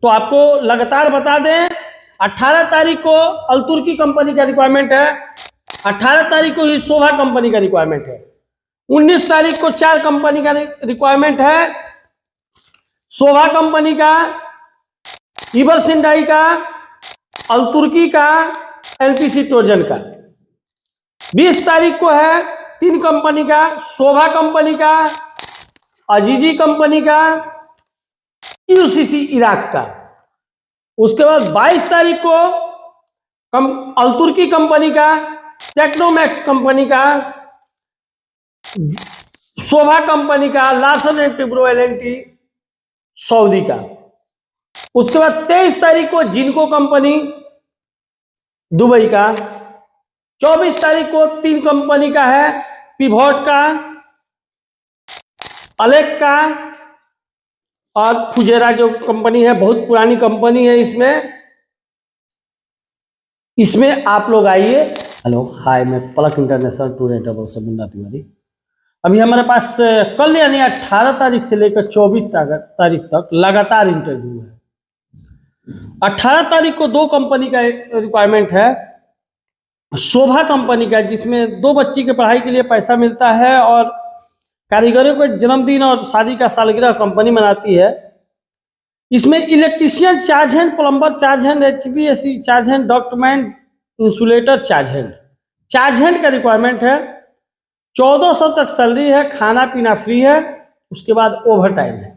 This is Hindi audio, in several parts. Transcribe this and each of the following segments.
तो आपको लगातार बता दें, 18 तारीख को अल-तुर्की कंपनी का रिक्वायरमेंट है, 18 तारीख को ही शोभा कंपनी का रिक्वायरमेंट है, 19 तारीख को 4 कंपनी का रिक्वायरमेंट है, शोभा कंपनी का, इबरसिंडाई का, अल-तुर्की का, एनपीसी ट्रोजन का। 20 तारीख को है 3 कंपनी का, शोभा कंपनी का, अजीजी कंपनी का, यूसीसी इराक का। उसके बाद 22 तारीख को अल-तुर्की कंपनी का, टेक्नोमैक्स कंपनी का, शोभा कंपनी का, Larsen and Toubro L&T Saudi का। उसके बाद 23 तारीख को जिनको कंपनी दुबई का। 24 तारीख को 3 कंपनी का है, पिवोट का, अलेक का और फुजेरा जो कंपनी है, बहुत पुरानी कंपनी है। इसमें आप लोग आइए। हेलो हाय, मैं पलक इंटरनेशनल टूर एंड ट्रैवल से मुन्ना तिवारी। अभी हमारे पास कल यानी 18 तारीख से लेकर 24 तारीख तक लगातार इंटरव्यू है। 18 तारीख को 2 कंपनी का रिक्वायरमेंट है, शोभा कंपनी का, जिसमें 2 बच्ची के पढ़ाई के लिए पैसा मिलता है और कारीगरों को जन्मदिन और शादी का सालगिरह कंपनी मनाती है। इसमें electrician charge hand, plumber charge hand, HVAC charge hand, ductman, insulator charge hand का रिक्वायरमेंट है। 1400 तक सैलरी है, खाना पीना फ्री है, उसके बाद ओवर टाइम है।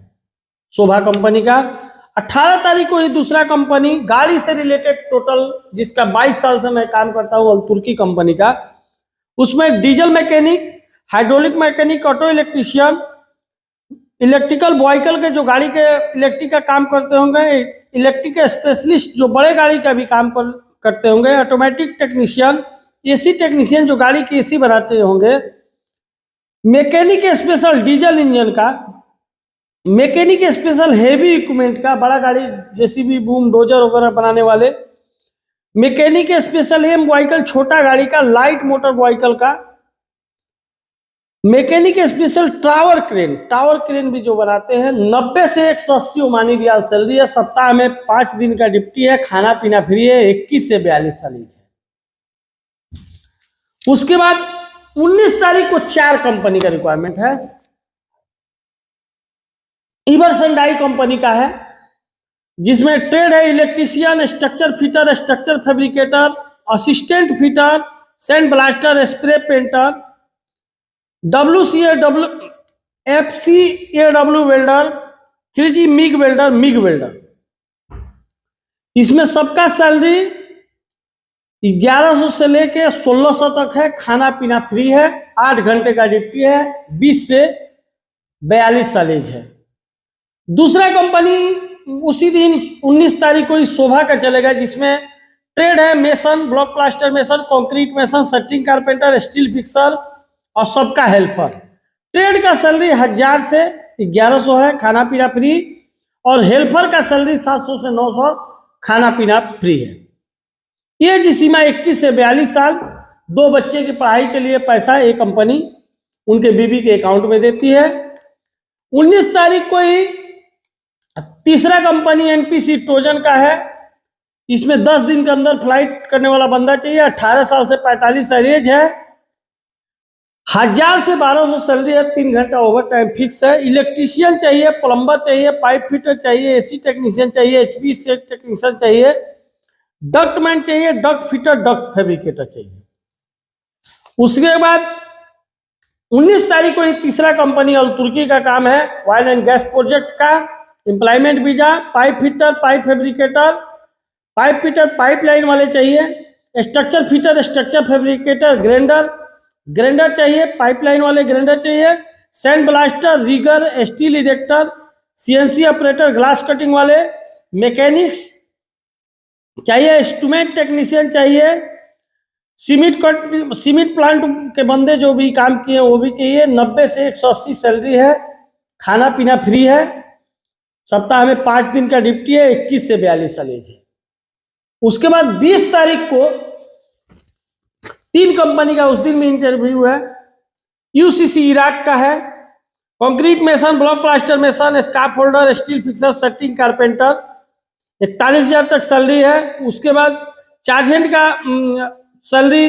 शोभा कंपनी का 18 तारीख को ही दूसरा कंपनी गाड़ी से रिलेटेड टोटल, जिसका 22 साल से मैं काम करता हूँ, अल-तुर्की कंपनी का। उसमें diesel mechanic, hydraulic mechanic, auto electrician, electrical vehicle के जो गाड़ी के इलेक्ट्रिक का काम करते होंगे, इलेक्ट्रिक स्पेशलिस्ट जो बड़े गाड़ी का भी काम करते होंगे, ऑटोमेटिक टेक्नीशियन, एसी टेक्नीशियन जो गाड़ी की एसी बनाते होंगे, मैकेनिक स्पेशल डीजल इंजन का, मैकेनिक स्पेशल हेवी इक्विपमेंट का, बड़ा गाड़ी जेसीबी, बूम, डोजर वगैरह बनाने वाले, मैकेनिक स्पेशल एम व्हीकल, छोटा गाड़ी का, लाइट मोटर व्हीकल का, मैकेनिक स्पेशल टावर क्रेन भी जो बनाते हैं। 90 से 180 ओमानी रियाल सैलरी है। सप्ताह में 5 दिन का ड्यूटी है, खाना पीना फ्री है। 21 से 42 साल एज है। उसके बाद 19 तारीख को 4 कंपनी का रिक्वायरमेंट है। इबरसिंडाई कंपनी का है, जिसमें ट्रेड है electrician, structure fitter, structure fabricator, assistant fitter, sand blaster, spray painter, WCAW, FCAW welder, 3G MiG welder. इसमें सबका सैलरी 1100 से लेके 1600 तक है, खाना पीना फ्री है, 8 घंटे का ड्यूटी है, 20 से 42 साल एज है। दूसरा कंपनी उसी दिन 19 तारीख को इस शोभा का चलेगा, जिसमें ट्रेड है mason, block plaster mason, concrete mason, shuttering carpenter, steel fixer और सबका हेल्पर। ट्रेड का सैलरी 1000 से 1100 है, खाना पीना फ्री, और हेल्पर का सैलरी 700 से 900, खाना पीना फ्री है। ये जी सीमा 21 से 42 साल। 2 बच्चे की पढ़ाई के लिए पैसा एक कंपनी उनके बीबी के अकाउंट में देती है। 19 तारीख को ही तीसरा कंपनी एनपीसी ट्रोजन का है। इसमें 10 दिन के अंदर फ्लाइट करने वाला बंदा चाहिए, 18 साल से 45 साल एज है, 1000 से 1200 सैलरी है, 3 घंटा ओवर टाइम फिक्स है। इलेक्ट्रीशियन चाहिए, प्लम्बर चाहिए, पाइप फिटर चाहिए, एसी टेक्नीशियन चाहिए, एचवीएसी टेक्नीशियन चाहिए, डक्टमैन चाहिए, डक्ट फिटर, डक्ट फैब्रिकेटर चाहिए। उसके बाद 19 तारीख को ही तीसरा कंपनी अल-तुर्की का काम है, ऑयल एंड गैस प्रोजेक्ट का, employment visa, pipe fitter, pipe fabricator, pipe fitter, pipe line वाले चाहिए, structure fitter, structure fabricator, grinder चाहिए, पाइपलाइन वाले ग्राइंडर चाहिए, sand blaster, rigger, steel erector, CNC operator, glass cutting वाले, मैकेनिक्स चाहिए, इंस्ट्रूमेंट टेक्नीशियन चाहिए, सीमेंट प्लांट के बंदे जो भी काम किए वो भी चाहिए। 90 से 180 सैलरी है, खाना पीना फ्री है, सप्ताह में 5 दिन का ड्यूटी है, 21 से 42 साल एज है। उसके बाद 20 तारीख को 3 कंपनी का उस दिन में इंटरव्यू है। यूसीसी इराक का है, concrete mason, block plaster mason, scarf holder, steel fixer, shuttering carpenter, 41,000 तक सैलरी है। उसके बाद चार्ज हैंड का सैलरी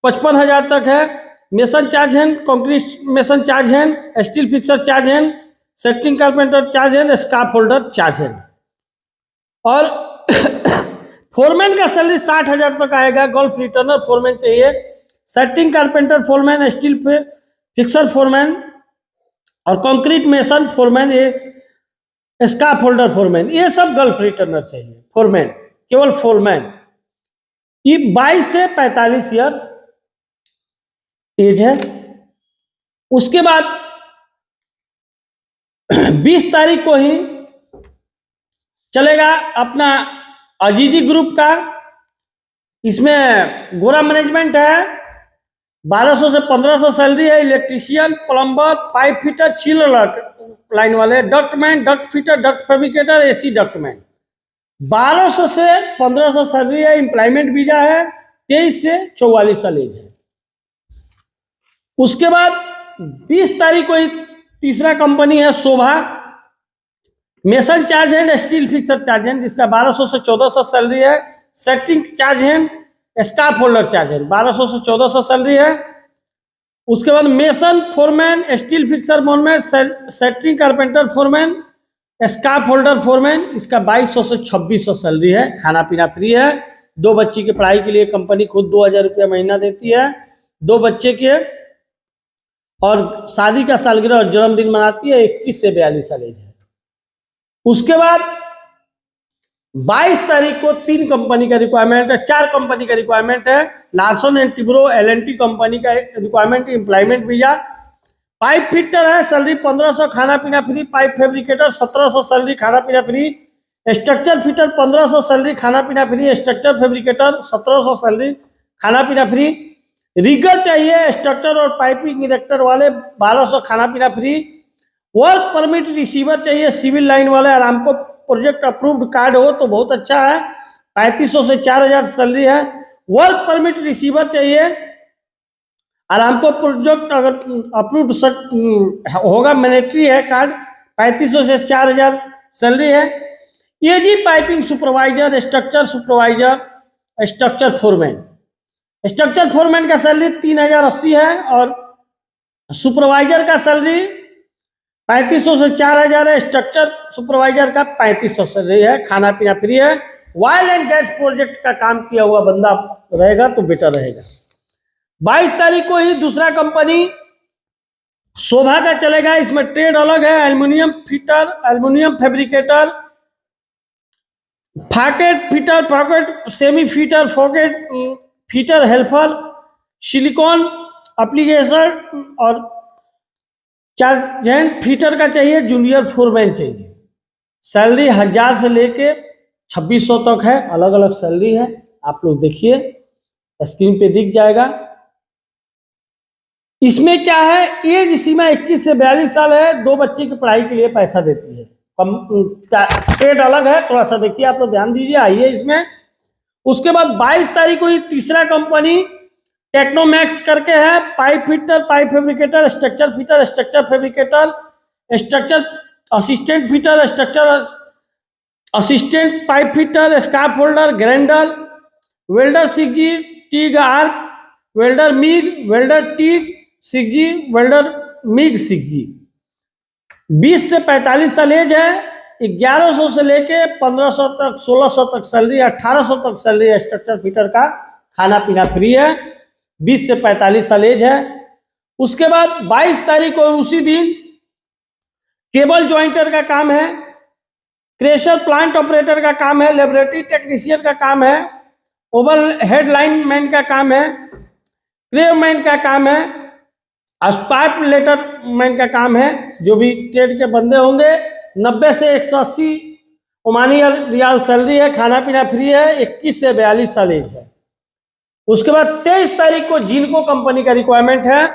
55,000 तक है। Mason charge hand, concrete mason charge hand, steel fixer charge hand, setting carpenter charge hand, scaffolder charge hand. और फोरमैन का सैलरी 60,000 तक आएगा। गोल्फ रिटर्नर फोरमैन चाहिए, setting carpenter foreman, steel fixer foreman और कंक्रीट मेसन फोरमैन, ये स्काफ होल्डर फोरमैन, ये सब गल्फ रिटर्नर चाहिए। फोरमैन, केवल फोरमैन। ये 22 से 45 ईयर एज है। उसके बाद 20 तारीख को ही चलेगा अपना अजीजी ग्रुप का। इसमें गोरा मैनेजमेंट है, 1200 से 1500 सैलरी है। Electrician, plumber, pipe fitter, chiller line वाले, ductman, duct fitter, duct fabricator, AC ductman, 1200 से 1500 सैलरी है। एम्प्लॉयमेंट वीजा है, 23 से 44 साल एज है। उसके बाद 20 तारीख को तीसरा कंपनी है Shobha, mason charge hand, steel fixer charge hand, जिसका 1200 से 1400 सैलरी है। Setting charge hand, scaffolder charge hand, 1200 से 1400 सैलरी है। उसके बाद mason foreman, steel fixer foreman, setting carpenter foreman, scaffolder foreman, इसका 2200 से 2600 सैलरी है। खाना पीना फ्री है। 2 बच्ची की पढ़ाई के लिए कंपनी खुद 2000 रुपया महीना देती है। 2 बच्चे के और शादी का सालगिरह और जन्मदिन मनाती है। 21 से 42 साल एज है। उसके बाद 22 तारीख को 3 कंपनी का रिक्वायरमेंट है, 4 कंपनी का रिक्वायरमेंट है। Larsen and Toubro, L and T company का requirement, employment visa. Pipe fitter है, सैलरी 1500, खाना पीना फ्री। पाइप फैब्रिकेटर 1700 सैलरी, खाना पीना फ्री। स्ट्रक्चर फिटर 1500 सैलरी, खाना पीना फ्री। स्ट्रक्चर फैब्रिकेटर 1700 सैलरी, खाना पीना फ्री। रिगर चाहिए, स्ट्रक्चर और पाइपिंग इरेक्टर वाले 1200, खाना पीना फ्री। वर्क परमिट रिसीवर चाहिए, सिविल लाइन वाले। आरामको प्रोजेक्ट अप्रूव्ड कार्ड हो तो बहुत अच्छा है, 3500 से 4000 सैलरी है। वर्क परमिट रिसीवर चाहिए, आरामको प्रोजेक्ट अगर अप्रूव्ड होगा, मैंडेटरी है कार्ड, 3500 से 4000 सैलरी है। AG piping supervisor, structure supervisor, structure foreman. Structure foreman का सैलरी 3080 है और सुपरवाइजर का सैलरी 3500 से 4000 है। स्ट्रक्चर सुपरवाइजर का 3500 सैलरी है, खाना पीना फ्री है। ऑयल एंड गैस प्रोजेक्ट का काम किया हुआ बंदा रहेगा तो बेटर रहेगा। 22 तारीख को ही दूसरा कंपनी शोभा का चलेगा। इसमें ट्रेड अलग है, aluminium fitter, aluminium fabricator, फॉकेट fitter, फॉकेट semi fitter, फॉकेट fitter helper, silicon application और चार्ज हैंड फिटर का चाहिए। जूनियर फोरमैन चाहिए। सैलरी 1000 से लेके 2600 तक है, अलग अलग सैलरी है। आप लोग देखिए, स्क्रीन पे दिख जाएगा। इसमें क्या है, एज सीमा 21 से 42 साल है। 2 बच्चे की पढ़ाई के लिए पैसा देती है। ट्रेड अलग है, थोड़ा सा देखिए, आप लोग ध्यान दीजिए। आइए इसमें। उसके बाद 22 तारीख को ही तीसरा कंपनी टेक्नोमैक्स करके है, pipe fitter, pipe fabricator, structure fitter, structure fabricator, structure assistant fitter, structure assistant pipe fitter, scarf holder, grinder, welder 6G, TIG arc, welder MiG, welder TIG 6G, welder MiG 6G। 20 से 45 साल एज है। 1100 से लेके 1500 तक, 1600 तक सैलरी, 1800 तक सैलरी है। स्ट्रक्चर फिटर का खाना पीना फ्री है। 20 से 45 साल एज है। उसके बाद 22 तारीख को उसी दिन केबल ज्वाइंटर का काम है, क्रेशर प्लांट ऑपरेटर का काम है, लेबोरेटरी टेक्नीशियन का काम है, ओवर हेड लाइन मैन का काम है, क्रेव मैन का काम है, स्पार्क लेटर मैन का काम है। जो भी ट्रेड के बंदे होंगे, 90 से 180 ओमानी रियाल सैलरी है, खाना पीना फ्री है। 21 से 42 साल एज है। उसके बाद 23 तारीख को जिनको कंपनी का रिक्वायरमेंट है,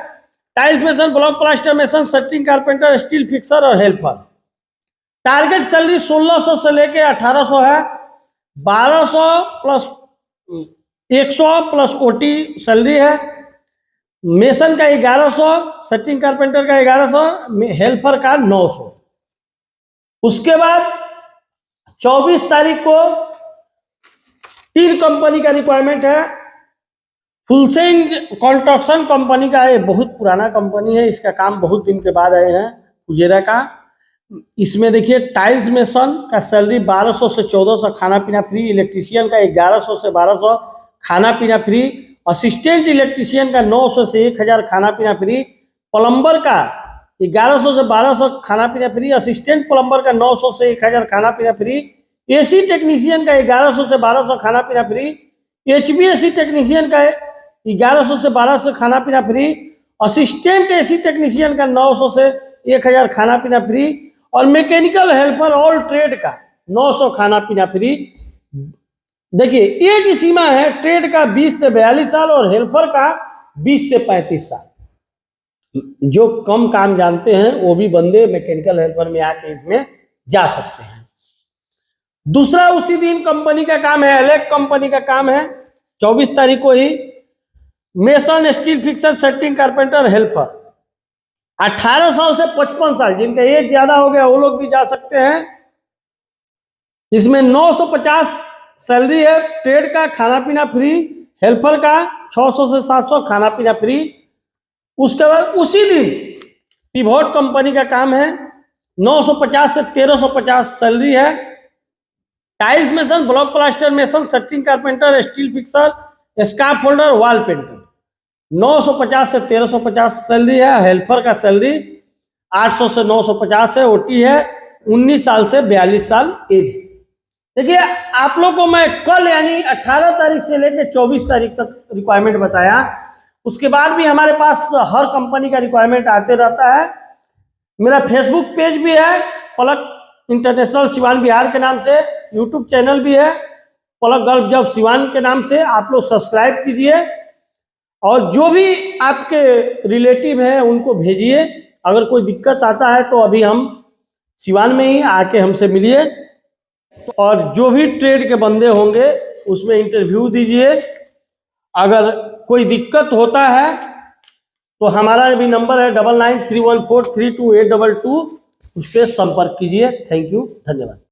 tiles mason, block plaster mason, setting carpenter, steel fixer और हेल्पर। टारगेट सैलरी 1600 से लेके 1800 है। 1200 प्लस 100 प्लस ओटी सैलरी है। मेसन का 1100, सेटिंग कारपेंटर का 1100, हेल्पर का 900। उसके बाद 24 तारीख को 3 कंपनी का रिक्वायरमेंट है। फुलसेंज कंस्ट्रक्शन कंपनी का, ये बहुत पुराना कंपनी है, इसका काम बहुत दिन के बाद आए हैं फुजेरा का। इसमें देखिए टाइल्स मेसन का सैलरी 1200 से 1400, खाना पीना फ्री। इलेक्ट्रीशियन का 1100 से 1200, खाना पीना फ्री। असिस्टेंट इलेक्ट्रीशियन का 900 से 1000, खाना पीना फ्री। प्लम्बर का 1100 से 1200, खाना पीना फ्री। असिस्टेंट प्लम्बर का 900 से 1000, खाना पीना फ्री। एसी टेक्नीशियन का 1100 से 1200, खाना पीना फ्री। HVAC टेक्नीशियन का 1100 से 1200, खाना पीना फ्री। असिस्टेंट AC टेक्नीशियन का 900 से 1000, खाना पीना फ्री। और मैकेनिकल हेल्पर ऑल ट्रेड का 900, खाना पीना फ्री। देखिए एज सीमा है ट्रेड का 20 से 42 साल और हेल्पर का 20 से 35 साल। जो कम काम जानते हैं वो भी बंदे मैकेनिकल हेल्पर में आके इसमें जा सकते हैं। दूसरा उसी दिन कंपनी का काम है, एलेक कंपनी का काम है, 24 तारीख को ही। Mason steel fixer setting carpenter helper, 18 साल से 55 साल, जिनका एज ज्यादा हो गया वो लोग भी जा सकते हैं। इसमें 950 सैलरी है। ट्रेड का खाना पीना फ्री, हेल्पर का 600 से 700, खाना पीना फ्री। उसके बाद उसी दिन पिवोट कंपनी का काम है, 950 से 1350 सैलरी है। Tiles mason, block plaster mason, setting carpenter, steel fixer, scarf holder, wall painter, 950 से 1350 सैलरी है। हेल्पर का सैलरी 800 से 950 है। ओटी है 19 साल से 42 साल एज है। देखिए आप लोग को मैं कल यानी 18 तारीख से लेकर 24 तारीख तक रिक्वायरमेंट बताया। उसके बाद भी हमारे पास हर कंपनी का रिक्वायरमेंट आते रहता है। मेरा फेसबुक पेज भी है पलक इंटरनेशनल सिवान बिहार के नाम से, यूट्यूब चैनल भी है पलक गल्फ जॉब सिवान के नाम से, आप लोग सब्सक्राइब कीजिए और जो भी आपके रिलेटिव हैं उनको भेजिए। अगर कोई दिक्कत आता है तो अभी हम सिवान में ही आके हमसे मिलिए और जो भी ट्रेड के बंदे होंगे उसमें इंटरव्यू दीजिए। अगर कोई दिक्कत होता है तो हमारा भी नंबर है 9931432822, उस पर संपर्क कीजिए। थैंक यू, धन्यवाद।